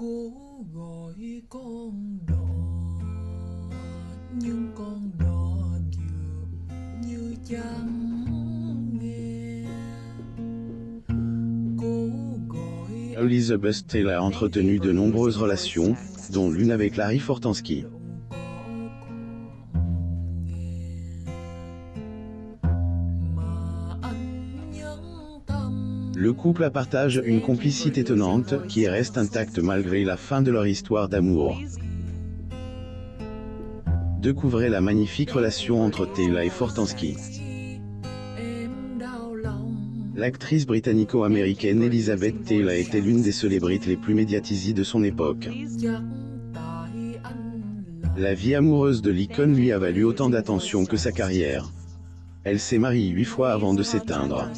Cố gọi con đò nhưng con đò dường như chẳng nghe. Cố gọi Elizabeth Taylor a entretenu de nombreuses relations, dont l'une avec Larry Fortensky. Le couple partage une complicité étonnante qui reste intacte malgré la fin de leur histoire d'amour. Découvrez la magnifique relation entre Taylor et Fortensky. L'actrice britannico-américaine Elizabeth Taylor était l'une des célébrités les plus médiatisées de son époque. La vie amoureuse de l'icône lui a valu autant d'attention que sa carrière. Elle s'est mariée 8 fois avant de s'éteindre.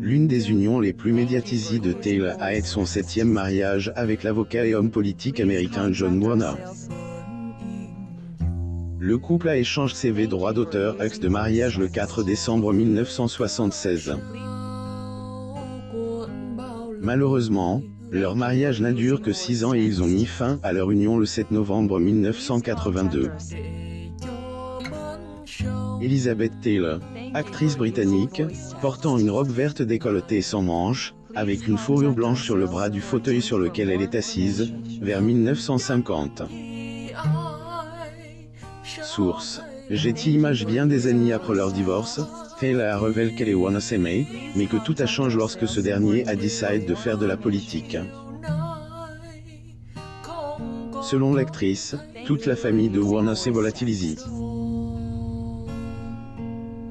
L'une des unions les plus médiatisées de Taylor a été son 7e mariage avec l'avocat et homme politique américain John Warner. Le couple a échangé ses droits d'auteur acte de mariage le 4 décembre 1976. Malheureusement, leur mariage n'a duré que 6 ans et ils ont mis fin à leur union le 7 novembre 1982. Elizabeth Taylor, actrice britannique, portant une robe verte décolletée sans manches, avec une fourrure blanche sur le bras du fauteuil sur lequel elle est assise, vers 1950. Source. Getty Images. Bien des années après leur divorce, Taylor a révélé qu'elle est wanna s'aimer, mais que tout a changé lorsque ce dernier a décidé de faire de la politique. Selon l'actrice, toute la famille de Warner s'est volatilisée.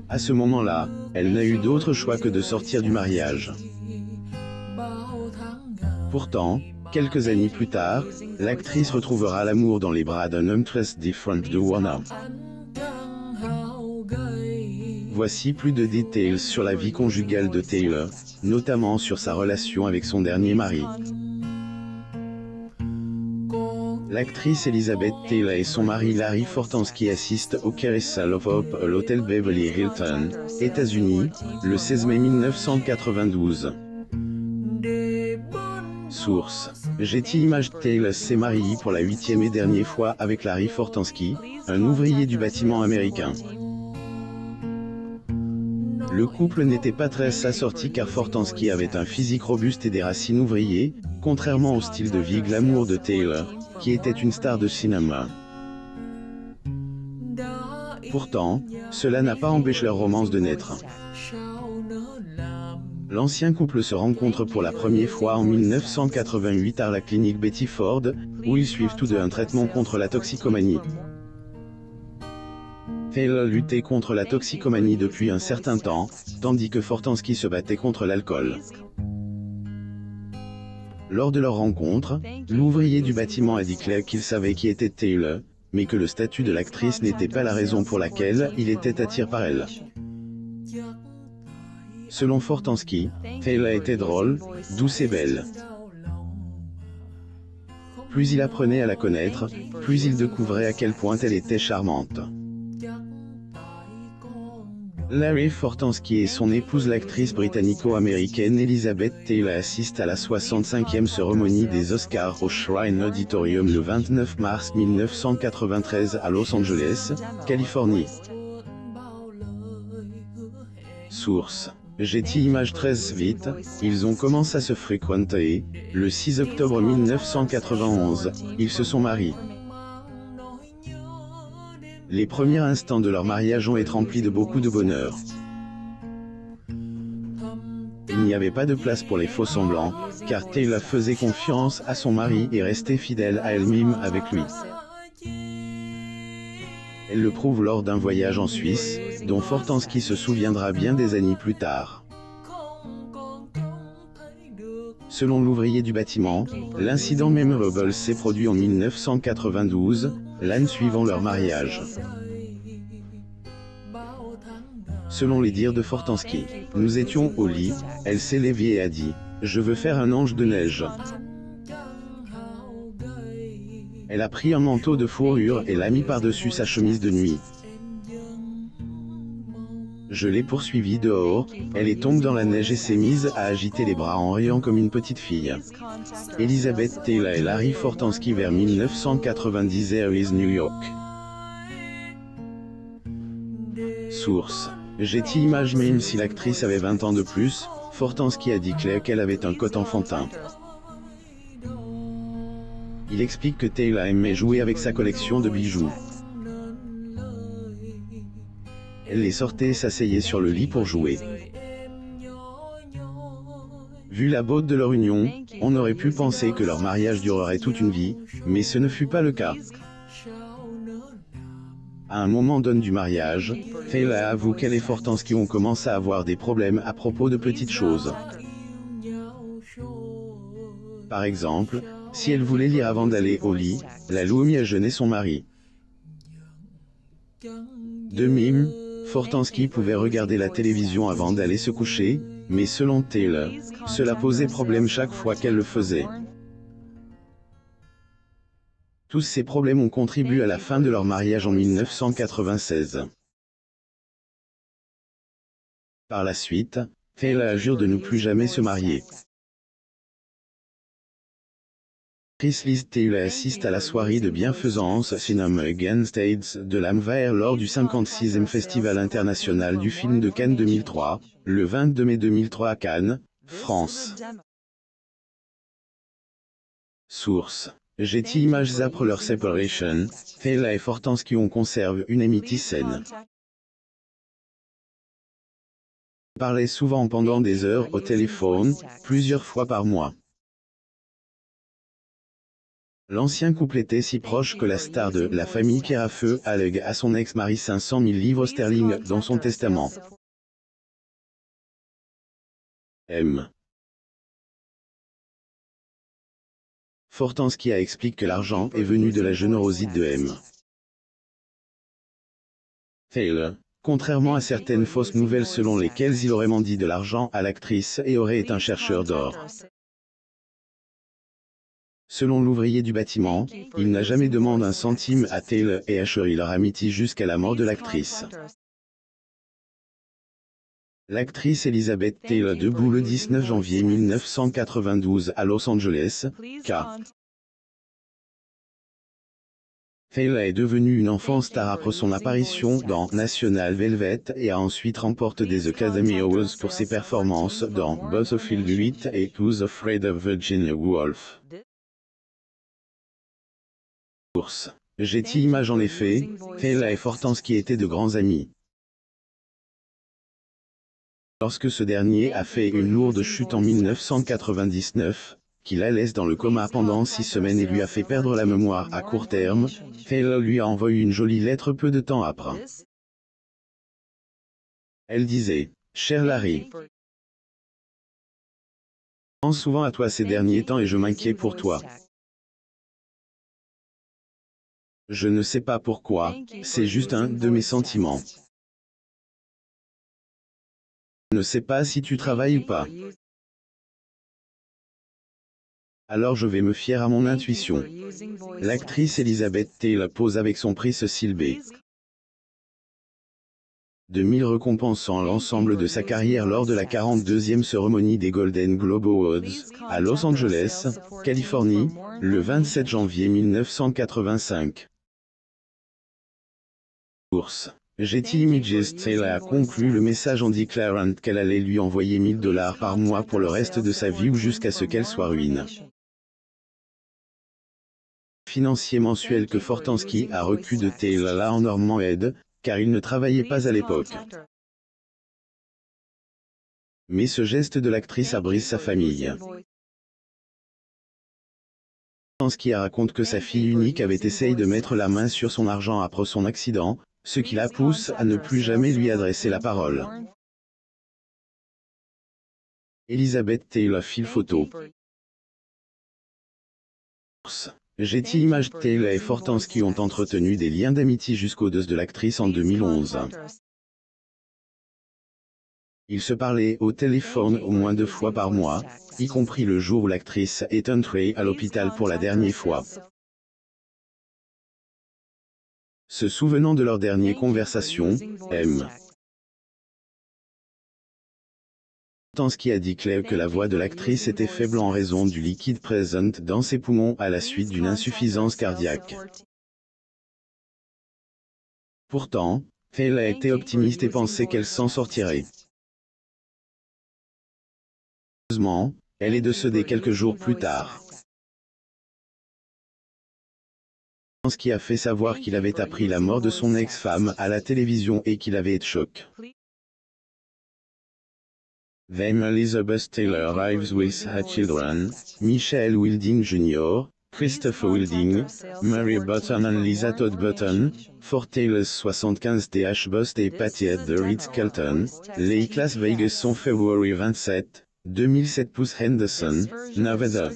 À ce moment-là, elle n'a eu d'autre choix que de sortir du mariage. Pourtant, quelques années plus tard, l'actrice retrouvera l'amour dans les bras d'un homme très différent de Warner. Voici plus de détails sur la vie conjugale de Taylor, notamment sur sa relation avec son dernier mari. L'actrice Elizabeth Taylor et son mari Larry Fortensky assistent au Carousel of Hope à l'hôtel Beverly Hilton, États-Unis, le 16 mai 1992. Source. Getty Images. Taylor s'est mariée pour la 8e et dernière fois avec Larry Fortensky, un ouvrier du bâtiment américain. Le couple n'était pas très assorti car Fortensky avait un physique robuste et des racines ouvrières, contrairement au style de vie glamour de Taylor, qui était une star de cinéma. Pourtant, cela n'a pas empêché leur romance de naître. L'ancien couple se rencontre pour la première fois en 1988 à la clinique Betty Ford, où ils suivent tous deux un traitement contre la toxicomanie. Taylor luttait contre la toxicomanie depuis un certain temps, tandis que Fortensky se battait contre l'alcool. Lors de leur rencontre, l'ouvrier du bâtiment a déclaré qu'il savait qui était Taylor, mais que le statut de l'actrice n'était pas la raison pour laquelle il était attiré par elle. Selon Fortensky, Taylor était drôle, douce et belle. Plus il apprenait à la connaître, plus il découvrait à quel point elle était charmante. Larry Fortensky et son épouse l'actrice britannico-américaine Elizabeth Taylor assistent à la 65e cérémonie des Oscars au Shrine Auditorium le 29 mars 1993 à Los Angeles, Californie. Source. Getty Images. Très vite, ils ont commencé à se fréquenter. Le 6 octobre 1991, ils se sont mariés. Les premiers instants de leur mariage ont été remplis de beaucoup de bonheur. Il n'y avait pas de place pour les faux-semblants, car Taylor faisait confiance à son mari et restait fidèle à elle-même avec lui. Elle le prouve lors d'un voyage en Suisse, dont Fortensky se souviendra bien des années plus tard. Selon l'ouvrier du bâtiment, l'incident mémorable s'est produit en 1992, l'année suivant leur mariage. Selon les dires de Fortensky, nous étions au lit, elle s'est levée et a dit « Je veux faire un ange de neige ». Elle a pris un manteau de fourrure et l'a mis par-dessus sa chemise de nuit. Je l'ai poursuivie dehors, elle est tombée dans la neige et s'est mise à agiter les bras en riant comme une petite fille. Elizabeth Taylor et Larry Fortansky vers 1990 Airways New York. Source. Getty Images. Même si l'actrice avait 20 ans de plus, Fortansky a déclaré qu'elle avait un côté enfantin. Il explique que Taylor aimait jouer avec sa collection de bijoux. Elle les sortait et s'asseyait sur le lit pour jouer. Vu la beauté de leur union, on aurait pu penser que leur mariage durerait toute une vie, mais ce ne fut pas le cas. À un moment donné du mariage, Taylor avoue qu'elle et Fortansky ont commencé à avoir des problèmes à propos de petites choses. Par exemple, si elle voulait lire avant d'aller au lit, la Loumi a gêné son mari. De même, Fortansky pouvait regarder la télévision avant d'aller se coucher, mais selon Taylor, cela posait problème chaque fois qu'elle le faisait. Tous ces problèmes ont contribué à la fin de leur mariage en 1996. Par la suite, Taylor jure de ne plus jamais se marier. Liz Taylor assiste à la soirée de bienfaisance Cinema Against AIDS de l'Amvers lors du 56e Festival international du film de Cannes 2003, le 22 mai 2003 à Cannes, France. Source. Getty Images. Après leur séparation, Taylor et Fortansky ont conservé une amitié saine. Ils parlaient souvent pendant des heures au téléphone, plusieurs fois par mois. L'ancien couple était si proche que la star de la famille Pierrefeu a légué à son ex-mari 500 000 livres sterling dans son testament. M. Fortansky a expliqué que l'argent est venu de la générosité de M. Taylor, contrairement à certaines fausses nouvelles selon lesquelles il aurait menti de l'argent à l'actrice et aurait été un chercheur d'or. Selon l'ouvrier du bâtiment, il n'a jamais demandé un centime à Taylor et a assuré leur amitié jusqu'à la mort de l'actrice. L'actrice Elizabeth Taylor debout le 19 janvier 1992 à Los Angeles, Ca. Taylor est devenue une enfant star après son apparition dans National Velvet et a ensuite remporté des Academy Awards pour ses performances dans Battlefield 8 et Who's Afraid of Virginia Woolf. Source. Getty Images. En effet, Taylor et Fortansky étaient de grands amis. Lorsque ce dernier a fait une lourde chute en 1999, qui la laisse dans le coma pendant 6 semaines et lui a fait perdre la mémoire à court terme, Taylor lui a envoyé une jolie lettre peu de temps après. Elle disait: « Cher Larry, je pense souvent à toi ces derniers temps et je m'inquiète pour toi. Je ne sais pas pourquoi, c'est juste un de mes sentiments. Je ne sais pas si tu travailles ou pas. Alors je vais me fier à mon intuition. » L'actrice Elizabeth Taylor pose avec son prix Cecil B. 2000 récompensant l'ensemble de sa carrière lors de la 42e cérémonie des Golden Globe Awards, à Los Angeles, Californie, le 27 janvier 1985. Source. Getty Images. Taylor a conclu le message en déclarant qu'elle allait lui envoyer $1000 par mois pour le reste de sa vie ou jusqu'à ce qu'elle soit ruine. Financier mensuel que Fortansky a reçu de Taylor là en Normand aide, car il ne travaillait pas à l'époque. Mais ce geste de l'actrice a brisé sa famille. Fortansky raconte que sa fille unique avait essayé de mettre la main sur son argent après son accident, ce qui la pousse à ne plus jamais lui adresser la parole. Elizabeth Taylor. Fil photo. Getty Images. Taylor et Fortansky ont entretenu des liens d'amitié jusqu'au décès de l'actrice en 2011. Ils se parlaient au téléphone au moins 2 fois par mois, y compris le jour où l'actrice est entrée à l'hôpital pour la dernière fois. Se souvenant de leur dernière conversation, M. Fortansky a dit Claire que la voix de l'actrice était faible en raison du liquide présent dans ses poumons à la suite d'une insuffisance cardiaque. Pourtant, Taylor était optimiste et pensait qu'elle s'en sortirait. Heureusement, elle est décédée quelques jours plus tard. Fortansky a fait savoir qu'il avait appris la mort de son ex-femme à la télévision et qu'il avait été choqué. Then Elizabeth Taylor arrives with her children, Michael Wilding Jr., Christopher Wilding, Mary Button and Lisa Todd Button, for Taylor's 75 th birthday party at the Ritz-Carlton, les Las Vegas son February 27, 2007 pouce Henderson, Nevada.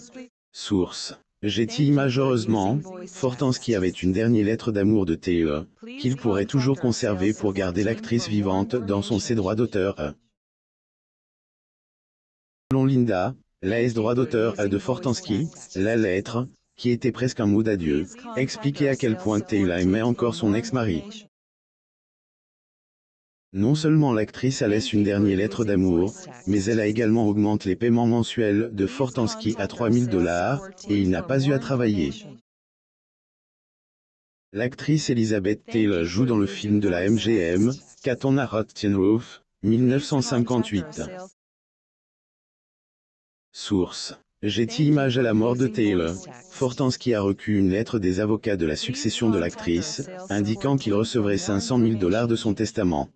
Source. Getty Images. Heureusement, Fortansky avait une dernière lettre d'amour de Taylor, qu'il pourrait toujours conserver pour garder l'actrice vivante dans ses droits d'auteur. Selon Linda, les droits d'auteur de Fortansky, la lettre, qui était presque un mot d'adieu, expliquait à quel point Taylor aimait encore son ex-mari. Non seulement l'actrice a laissé une dernière lettre d'amour, mais elle a également augmenté les paiements mensuels de Fortansky à $3000, et il n'a pas eu à travailler. L'actrice Elizabeth Taylor joue dans le film de la MGM, Cat on a Hot Tin Roof, 1958. Source. Getty Images. À la mort de Taylor, Fortansky a reçu une lettre des avocats de la succession de l'actrice, indiquant qu'il recevrait $500 000 de son testament.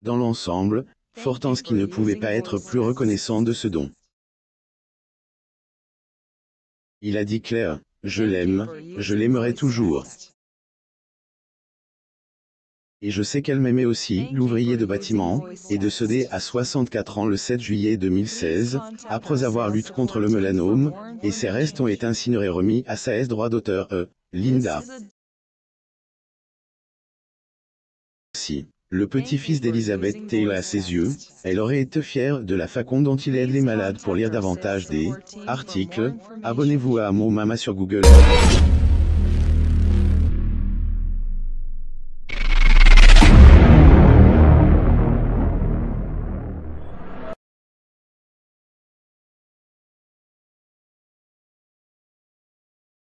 Dans l'ensemble, Fortansky ne pouvait pas être plus reconnaissant de ce don. Il a dit Claire, je l'aime, je l'aimerai toujours. Et je sais qu'elle m'aimait aussi. L'ouvrier de bâtiment est décédé à 64 ans le 7 juillet 2016, après avoir lutté contre le mélanome, et ses restes ont été incinérés remis à sa droit d'auteur Linda. Si, le petit-fils d'Elizabeth Taylor à ses yeux, elle aurait été fière de la façon dont il aide les malades. Pour lire davantage des articles, abonnez-vous à Mon Mama sur Google.